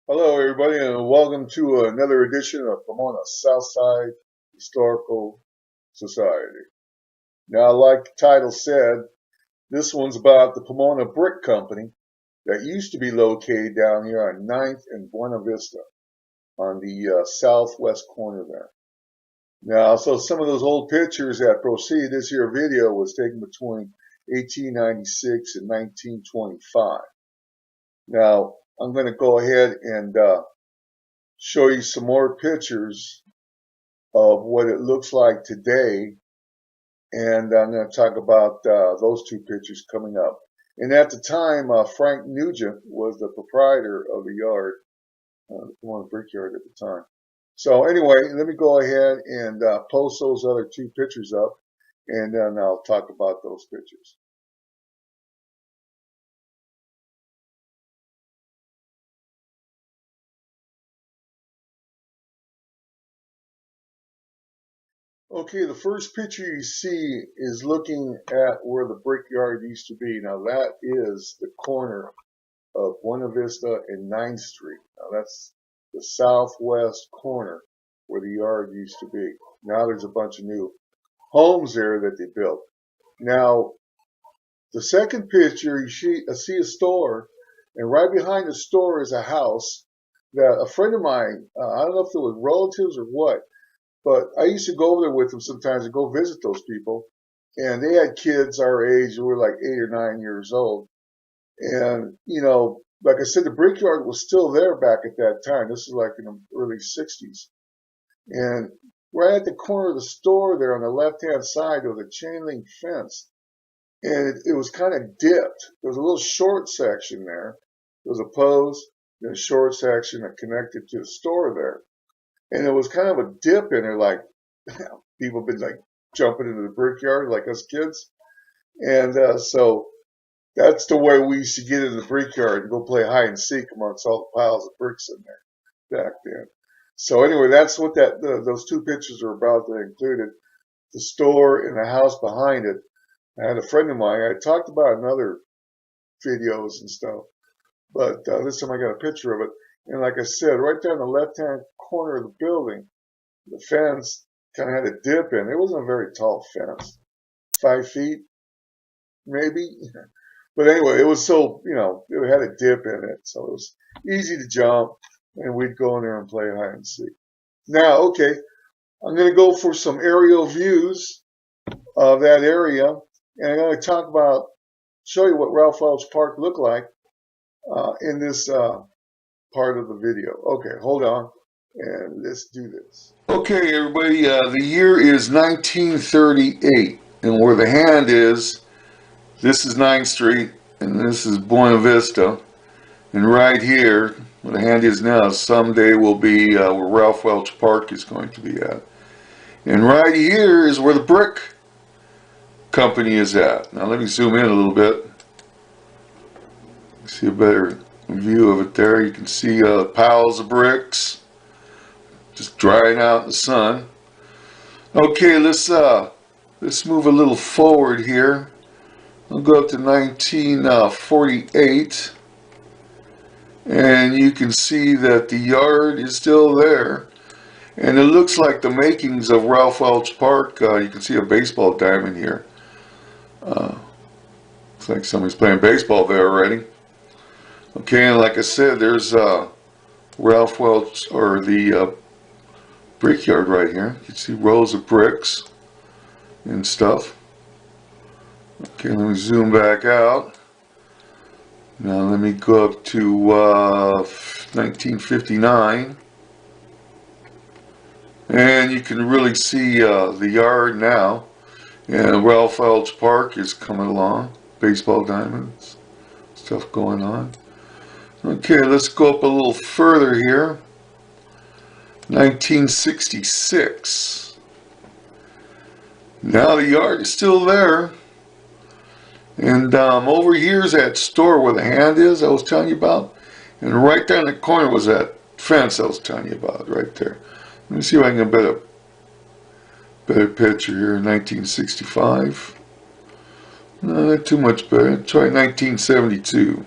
Hello, everybody, and welcome to another edition of Pomona Southside Historical Society. Now, like the title said, this one's about the Pomona Brick Company that used to be located down here on 9th and Buena Vista on the southwest corner there. Now, so some of those old pictures that preceded this here video was taken between 1896 and 1925. Now, I'm going to go ahead and show you some more pictures of what it looks like today, and I'm going to talk about those two pictures coming up. And at the time, Frank Nugent was the proprietor of the yard, the Pomona Brickyard at the time. So anyway, let me go ahead and post those other two pictures up, and then I'll talk about those pictures. Okay, the first picture you see is looking at where the brickyard used to be. Now that is the corner of Buena Vista and 9th Street. Now that's the southwest corner where the yard used to be. Now there's a bunch of new homes there that they built. Now, the second picture, you see a store, and right behind the store is a house that a friend of mine, I don't know if it was relatives or what, but I used to go over there with them sometimes and go visit those people. And they had kids our age who were like 8 or 9 years old. And, like I said, the brickyard was still there back at that time. This is like in the early 60s. And right at the corner of the store there on the left-hand side, there was a chain link fence. And it was kind of dipped. There was a little short section there. There was a post, then a short section that connected to the store there. And it was kind of a dip in there, like people have been like jumping into the brickyard like us kids. And so that's the way we used to get in the brickyard and go play hide and seek amongst all the piles of bricks in there back then. So anyway, that's what those two pictures are about. That included the store and the house behind it. I had a friend of mine. I talked about in other videos and stuff, but this time I got a picture of it. And like I said, right there in the left-hand corner of the building, the fence kind of had a dip in. It wasn't a very tall fence, 5 feet maybe. But anyway, it was so, it had a dip in it, so it was easy to jump, and we'd go in there and play hide and seek. Now, okay, I'm going to go for some aerial views of that area, and I'm going to show you what Ralph Welch Park looked like in this part of the video. Okay, hold on, and let's do this. Okay, everybody, the year is 1938, and where the hand is, this is 9th Street, and this is Buena Vista. And right here, where the hand is now, someday will be where Ralph Welch Park is going to be at. And right here is where the brick company is at. Now let me zoom in a little bit. See a better view of it there. You can see piles of bricks just drying out in the sun. Okay, let's move a little forward here. I'll go up to 1948, and you can see that the yard is still there, and it looks like the makings of Ralph Welch Park. You can see a baseball diamond here. Looks like somebody's playing baseball there already. Okay, and like I said, there's Ralph Welch, or the brickyard right here. You can see rows of bricks and stuff. Okay, let me zoom back out. Now let me go up to 1959. And you can really see the yard now. And Ralph Welch Park is coming along. Baseball diamonds, stuff going on. Okay, let's go up a little further here. 1966. Now the yard is still there. And over here is that store where the hand is I was telling you about. And right down the corner was that fence I was telling you about, right there. Let me see if I can get a better picture here. 1965. No, not too much better. Try 1972.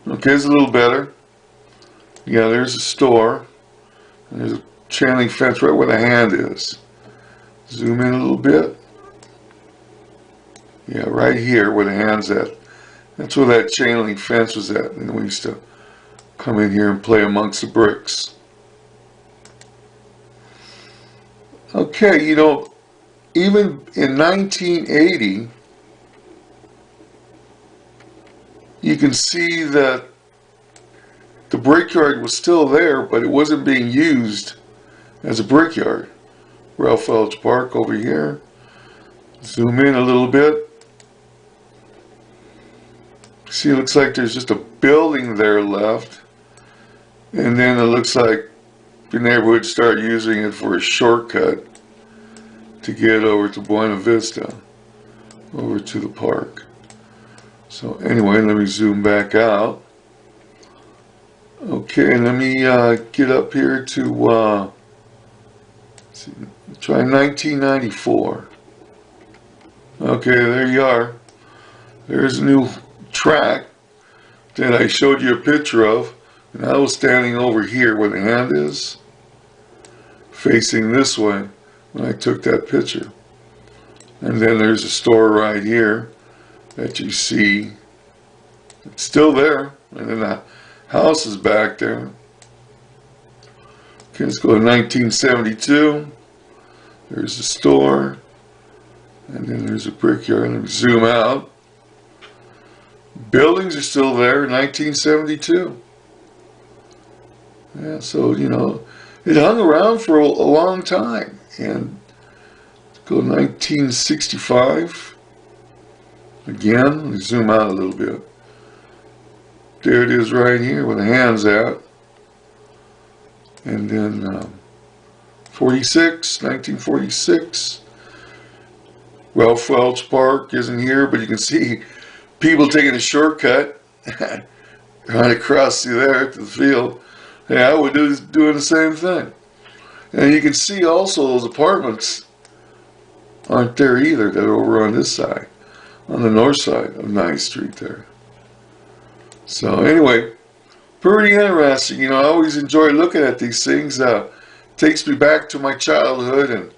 Okay, it's a little better. Yeah, there's a store. And there's a chain link fence right where the hand is. Zoom in a little bit. Yeah, right here where the hand's at. That's where that chain link fence was at. And we used to come in here and play amongst the bricks. Okay, you know, even in 1980, you can see that the brickyard was still there, but it wasn't being used as a brickyard. Ralph Welch Park over here. Zoom in a little bit. See, it looks like there's just a building there left. And then it looks like the neighborhood started using it for a shortcut to get over to Buena Vista, over to the park. So anyway, let me zoom back out. Okay, let me get up here to see, try 1994. Okay, there you are. There's a new track that I showed you a picture of, and I was standing over here where the hand is, facing this way when I took that picture. And then there's a store right here that you see. It's still there, and then the house is back there. Okay, let's go to 1972. There's a store, and then there's a brickyard. Let me zoom out. Buildings are still there, 1972. Yeah, so, you know, it hung around for a long time. And go to 1965. Again, let me zoom out a little bit. There it is right here where the hand's at. And then 1946. Ralph Welch Park isn't here, but you can see people taking a shortcut trying to cross through there to the field. Yeah, I would do doing the same thing. And you can see also those apartments aren't there either. They're over on this side, on the north side of 9th Street there. So anyway, pretty interesting. You know, I always enjoy looking at these things. Takes me back to my childhood, and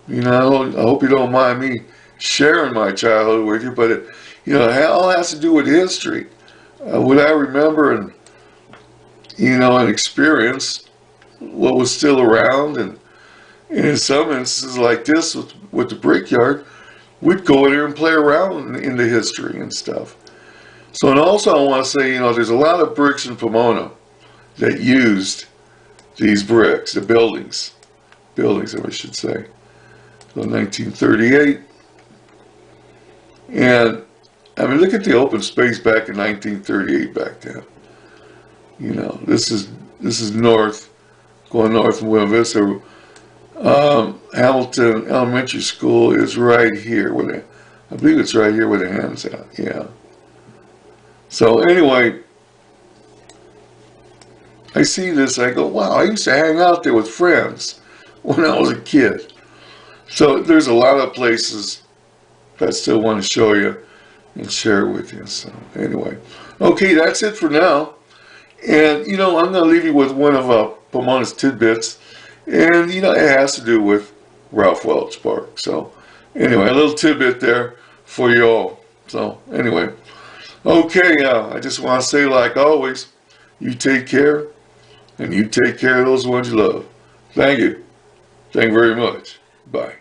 you know, I hope you don't mind me sharing my childhood with you, but it, you know, it all has to do with history. What I remember and, you know, and experience what was still around, and in some instances like this with the brickyard, we'd go in there and play around in the history and stuff. So, and also I want to say, you know, there's a lot of bricks in Pomona that used these bricks, the buildings, I should say. So 1938. And I mean, look at the open space back in 1938 back then. You know, this is north, going north from Buena Vista. Hamilton Elementary School is right here where I believe it's right here where the hand's at, yeah. So anyway, I see this, I go, wow, I used to hang out there with friends when I was a kid. So there's a lot of places that I still want to show you and share with you. So anyway, okay, that's it for now. And, you know, I'm going to leave you with one of Pomona's tidbits. And, you know, it has to do with Ralph Welch Park. So anyway, a little tidbit there for you all. So anyway, okay, I just want to say, like always, you take care, and you take care of those ones you love. Thank you. Thank you very much. Bye.